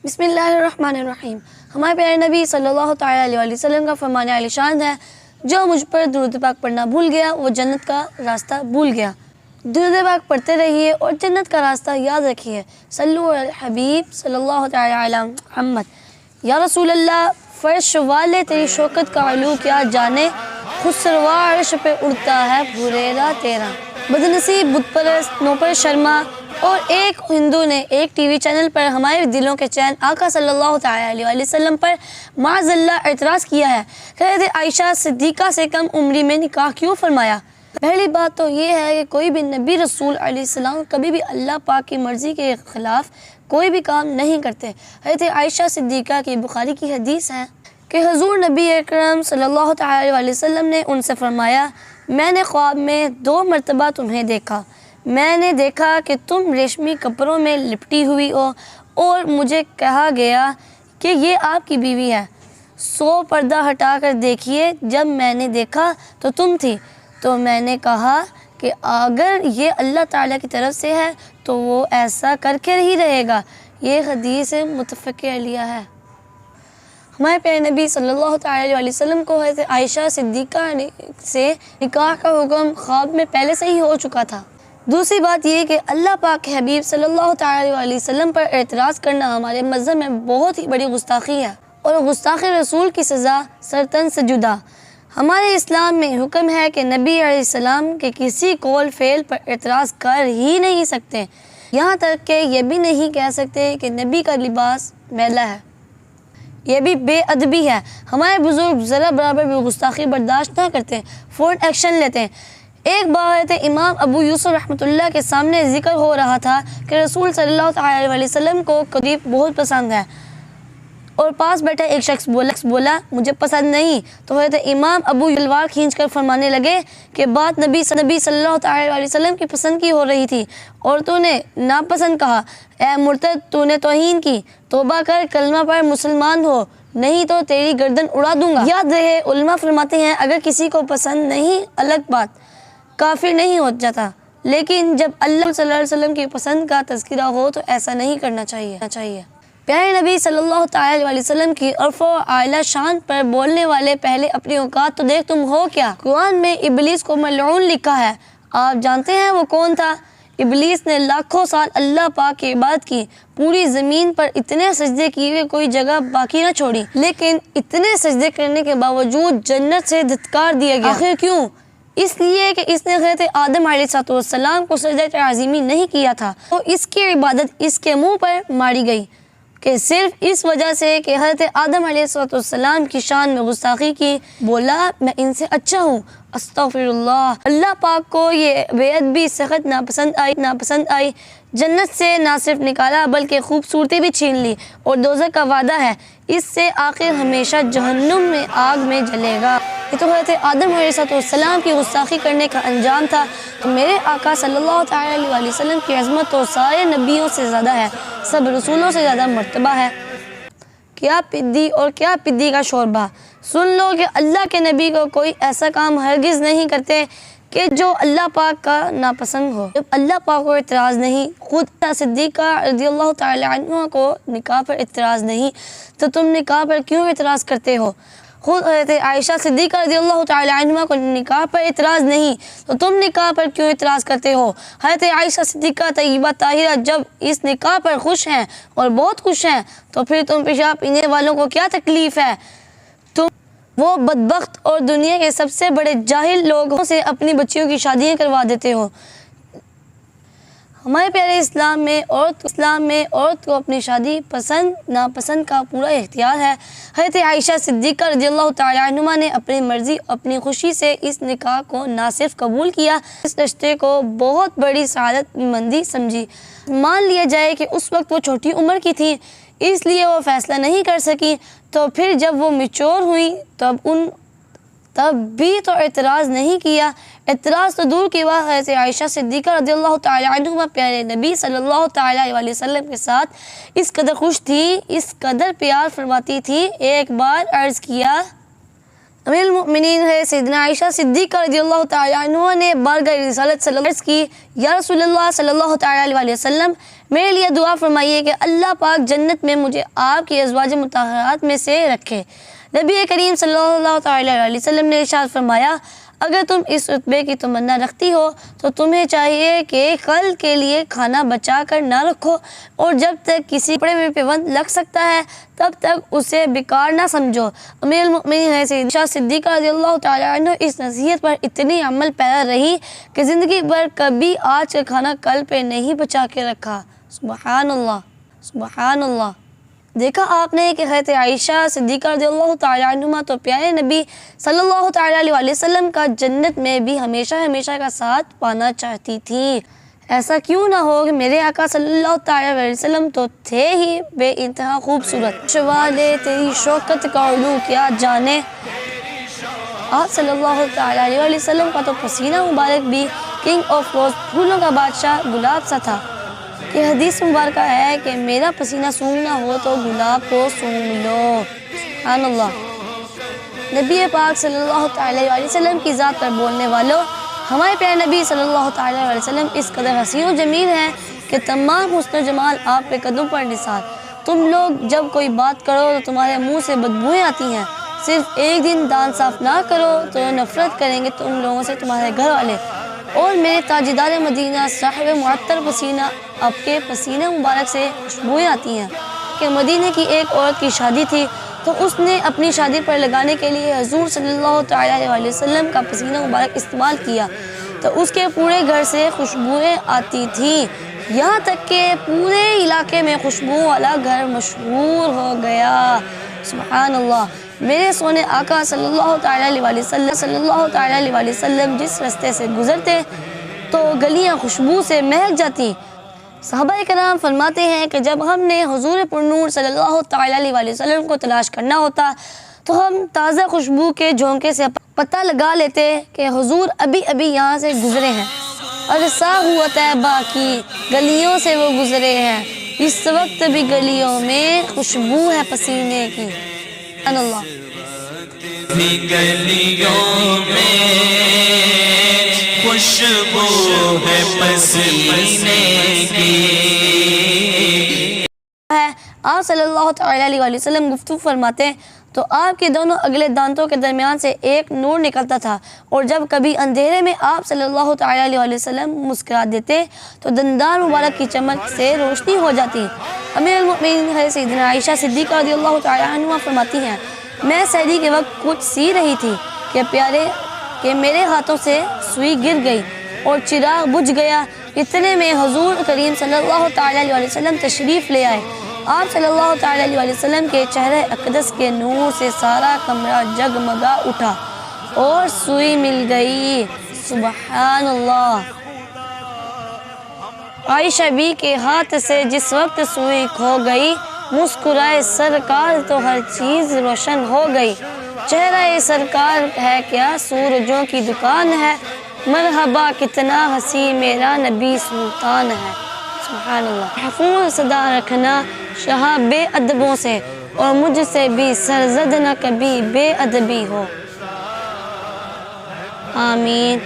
بسم اللہ الرحمن الرحیم۔ ہمارے پیارے نبی صلی اللہ تعالیٰ علیہ وسلم کا فرمان عالی شان ہے، جو مجھ پر درود پاک پڑھنا بھول گیا وہ جنت کا راستہ بھول گیا۔ درود پاک پڑھتے رہیے اور جنت کا راستہ یاد رکھیے۔ صلو علی الحبیب صلی اللہ تعالیٰ علی محمد۔ یا رسول اللہ، فرش والے تیری شوکت کا علو کیا جانے، خسروا عرش پہ اڑتا ہے پھریرا تیرا۔ بدنصیب، بت پرست، نوپر شرما اور ایک ہندو نے ایک ٹی وی چینل پر ہمارے دلوں کے چین آقا صلی اللہ تعالیٰ علیہ وسلم پر معاذ اللہ اعتراض کیا ہے۔ حضرت عائشہ صدیقہ سے کم عمری میں نکاح کیوں فرمایا؟ پہلی بات تو یہ ہے کہ کوئی بھی نبی رسول علیہ السلام کبھی بھی اللہ پاک کی مرضی کے خلاف کوئی بھی کام نہیں کرتے۔ حضرت عائشہ صدیقہ کی بخاری کی حدیث ہے کہ حضور نبی اکرم صلی اللہ تعالیٰ علیہ وسلم نے ان سے فرمایا، میں نے خواب میں 2 مرتبہ تمہیں دیکھا۔ میں نے دیکھا کہ تم ریشمی کپڑوں میں لپٹی ہوئی ہو اور مجھے کہا گیا کہ یہ آپ کی بیوی ہے، سو پردہ ہٹا کر دیکھیے۔ جب میں نے دیکھا تو تم تھی، تو میں نے کہا کہ اگر یہ اللہ تعالیٰ کی طرف سے ہے تو وہ ایسا کر کے ہی رہے گا۔ یہ حدیث متفق علیہ ہے۔ ہمارے پیارے نبی صلی اللہ تعالیٰ علیہ وسلم کو حضرت عائشہ صدیقہ سے نکاح کا حکم خواب میں پہلے سے ہی ہو چکا تھا۔ دوسری بات یہ کہ اللہ پاک کے حبیب صلی اللہ تعالیٰ علیہ وسلم پر اعتراض کرنا ہمارے مذہب میں بہت ہی بڑی گستاخی ہے، اور گستاخی رسول کی سزا سرطن سے جدا۔ ہمارے اسلام میں حکم ہے کہ نبی علیہ السلام کے کسی قول فعل پر اعتراض کر ہی نہیں سکتے، یہاں تک کہ یہ بھی نہیں کہہ سکتے کہ نبی کا لباس میلا ہے، یہ بھی بے ادبی ہے۔ ہمارے بزرگ ذرا برابر بھی گستاخی برداشت نہ کرتے، فوراً ایکشن لیتے ہیں۔ ایک بار امام ابو یوسف رحمۃ اللہ کے سامنے ذکر ہو رہا تھا کہ رسول صلی اللہ تعالیٰ علیہ وسلم کو قریب بہت پسند ہے، اور پاس بیٹھا ایک شخص بولا مجھے پسند نہیں، تو حضرت امام ابو تلوار کھینچ کر فرمانے لگے کہ بات نبی صلی اللہ تعالیٰ علیہ وسلم کی پسند کی ہو رہی تھی اور تو نے ناپسند کہا۔ اے مرتد، تو نے توہین کی، توبہ کر، کلمہ پڑھ، مسلمان ہو، نہیں تو تیری گردن اڑا دوں گا۔ یاد رہے، علماء فرماتے ہیں اگر کسی کو پسند نہیں الگ بات، کافر نہیں ہو جاتا، لیکن جب اللہ صلی اللہ علیہ وسلم کی پسند کا تذکرہ ہو تو ایسا نہیں کرنا چاہیے۔ پیارے نبی صلی اللہ تعالیٰ علیہ وسلم کی عرف و اعلیٰ شان پر بولنے والے پہلے اپنی اوقات تو دیکھ تم ہو کیا۔ قرآن میں ابلیس کو ملعون لکھا ہے، آپ جانتے ہیں وہ کون تھا؟ ابلیس نے لاکھوں سال اللہ پاک کی عبادت کی، پوری زمین پر اتنے سجدے کیے کوئی جگہ باقی نہ چھوڑی، لیکن اتنے سجدے کرنے کے باوجود جنت سے دھتکار دیا گیا۔ آخر کیوں؟ اس لیے کہ اس نے حضرت آدم علیہ السلام کو سجدہ تعظیمی نہیں کیا تھا، تو اس کی عبادت اس کے منہ پر ماری گئی کہ صرف اس وجہ سے کہ حضرت آدم علیہ السلام کی شان میں گستاخی کی، بولا میں ان سے اچھا ہوں، استغفر اللہ۔ اللہ پاک کو یہ بے ادبی سخت ناپسند آئی، جنت سے نہ صرف نکالا بلکہ خوبصورتی بھی چھین لی، اور دوزخ کا وعدہ ہے اس سے آخر ہمیشہ جہنم میں آگ میں جلے گا۔ یہ تو حضرت آدم علیہ السلام کی گستاخی کرنے کا انجام تھا، تو میرے آقا صلی اللہ تعالیٰ علیہ وسلم کی عظمت تو سارے نبیوں سے زیادہ ہے، سب رسولوں سے زیادہ مرتبہ ہے۔ کیا پدی اور کیا پدی کا شوربہ! سن لو کہ اللہ کے نبی کو کوئی ایسا کام ہرگز نہیں کرتے کہ جو اللہ پاک کا ناپسند ہو۔ جب اللہ پاک کو اعتراض نہیں، خود صدیقہ رضی اللہ تعالی عنہ کو نکاح پر اعتراض نہیں، تو تم نکاح پر کیوں اعتراض کرتے ہو؟ خود حضرت عائشہ صدیقہ رضی اللہ تعالی عنہ کو نکاح پر اعتراض نہیں، تو تم نکاح پر کیوں اعتراض کرتے ہو؟ حضرت عائشہ صدیقہ طیبہ طاہرہ جب اس نکاح پر خوش ہیں اور بہت خوش ہیں، تو پھر تم پیشاب پینے والوں کو کیا تکلیف ہے؟ تم وہ بدبخت اور دنیا کے سب سے بڑے جاہل لوگوں سے اپنی بچیوں کی شادیاں کروا دیتے ہو۔ ہمارے پیارے اسلام میں عورت کو اپنی شادی پسند ناپسند کا پورا اختیار ہے۔ حضرت عائشہ صدیقہ رضی اللہ تعالی عنہ نے اپنی مرضی اپنی خوشی سے اس نکاح کو نہ صرف قبول کیا، اس رشتے کو بہت بڑی سعادت مندی سمجھی۔ مان لیا جائے کہ اس وقت وہ چھوٹی عمر کی تھی، اس لیے وہ فیصلہ نہیں کر سکی، تو پھر جب وہ میچور ہوئی تب بھی تو اعتراض نہیں کیا۔ اعتراض تو دور کی بات، حضرت عائشہ صدیقہ رضی اللہ تعالی عنہ پیارے نبی صلی اللہ تعالی علیہ وسلم کے ساتھ اس قدر خوش تھی، اس قدر پیار فرماتی تھی۔ ایک بار عرض کیا، امیر المؤمنین ہے سیدنا عائشہ صدیقہ رضی اللہ تعالی عنہ نے بارگاہ رسالت صلی اللہ علیہ وسلم کی، یا رسول اللہ صلی اللہ تعالی علیہ وسلم، میرے لیے دعا فرمائیے کہ اللہ پاک جنت میں مجھے آپ کی ازواج مطہرات میں سے رکھے۔ نبی کریم صلی اللہ تعالیٰ علیہ وسلم نے ارشاد فرمایا اگر تم اس رتبے کی تمنا رکھتی ہو تو تمہیں چاہیے کہ کل کے لیے کھانا بچا کر نہ رکھو، اور جب تک کسی کپڑے میں پیوند لگ سکتا ہے تب تک اسے بیکار نہ سمجھو۔ امیر المؤمنین ہے سیدہ صدیقہ رضی اللہ تعالیٰ عنہ اس نصیحت پر اتنی عمل پیرا رہی کہ زندگی بھر کبھی آج کا کھانا کل پہ نہیں بچا کے رکھا۔ سبحان اللہ، سبحان اللہ۔ دیکھا آپ نے کہ حضرت عائشہ صدیقہ رضی اللہ تعالیٰ عنہ تو پیارے نبی صلی اللہ تعالیٰ علیہ وسلم کا جنت میں بھی ہمیشہ ہمیشہ کا ساتھ پانا چاہتی تھی۔ ایسا کیوں نہ ہو کہ میرے آقا صلی اللہ تعالیٰ علیہ وسلم تو تھے ہی بے انتہا خوبصورت، شوالے تیری شوکت کا علو کیا جانے۔ آپ صلی اللہ تعالیٰ علیہ وسلم کا تو پسینہ مبارک بھی کنگ آف روز، پھولوں کا بادشاہ گلاب سا تھا کہ حدیث مبارکہ ہے کہ میرا پسینہ سونگنا ہو تو گلاب کو سونگ لو۔ سبحان اللہ۔ نبی پاک صلی اللہ تعالیٰ علیہ وسلم کی ذات پر بولنے والوں، ہمارے پیارے نبی صلی اللہ تعالیٰ علیہ وسلم اس قدر حسین و جمیل ہیں کہ تمام حسن و جمال آپ کے قدم پر نثار۔ تم لوگ جب کوئی بات کرو تو تمہارے منہ سے بدبوئیں آتی ہیں، صرف ایک دن دان صاف نہ کرو تو نفرت کریں گے تم لوگوں سے تمہارے گھر والے، اور میرے تاجدار مدینہ صاحب معطر پسینہ آپ کے پسینہ مبارک سے خوشبوئیں آتی ہیں۔ کہ مدینہ کی ایک عورت کی شادی تھی تو اس نے اپنی شادی پر لگانے کے لیے حضور صلی اللہ تعالیٰ علیہ وسلم کا پسینہ مبارک استعمال کیا تو اس کے پورے گھر سے خوشبوئیں آتی تھیں، یہاں تک کہ پورے علاقے میں خوشبو والا گھر مشہور ہو گیا۔ سبحان اللہ۔ میرے سونے آقا صلی اللہ تعالیٰ علیہ وسلم جس راستے سے گزرتے تو گلیاں خوشبو سے مہک جاتی۔ صحابہ کرام فرماتے ہیں کہ جب ہم نے حضور پرنور صلی اللہ تعالیٰ علیہ وسلم کو تلاش کرنا ہوتا تو ہم تازہ خوشبو کے جھونکے سے پتہ لگا لیتے کہ حضور ابھی ابھی یہاں سے گزرے ہیں، عرصہ ہوا طیبہ کی گلیوں سے وہ گزرے ہیں، اس وقت بھی گلیوں میں خوشبو ہے پسینے کی۔ سبحان اللہ۔ گلیوں میں خوشبو ہے پسینے کی۔ آپ صلی اللہ تعالیٰ علیہ وسلم گفتگو فرماتے تو آپ کے دونوں اگلے دانتوں کے درمیان سے ایک نور نکلتا تھا، اور جب کبھی اندھیرے میں آپ صلی اللہ تعالیٰ علیہ وسلم مسکرا دیتے تو دندان مبارک کی چمک سے روشنی ہو جاتی۔ امیر المؤمنین ہے سیدنا عائشہ صدیقہ رضی اللہ تعالیٰ عنہ فرماتی ہیں میں سحری کے وقت کچھ سی رہی تھی کہ میرے ہاتھوں سے سوئی گر گئی اور چراغ بجھ گیا، اتنے میں حضور کریم صلی اللہ تعالیٰ علیہ وسلم تشریف لے آئے۔ آپ صلی اللہ تعالیٰ علیہ وسلم کے چہرہ اقدس کے نور سے سارا کمرہ جگمگا اٹھا اور سوئی مل گئی۔ سبحان اللہ۔ عائشہ بی کے ہاتھ سے جس وقت سوئی کھو گئی، مسکرائے سرکار تو ہر چیز روشن ہو گئی۔ چہرہ سرکار ہے کیا سورجوں کی دکان ہے، مرحبا کتنا ہنسی میرا نبی سلطان ہے۔ سبحان اللہ۔ محفوظ صدا رکھنا شاہ بے ادبوں سے، اور مجھ سے بھی سرزد نہ کبھی بے ادبی ہو۔ آمین۔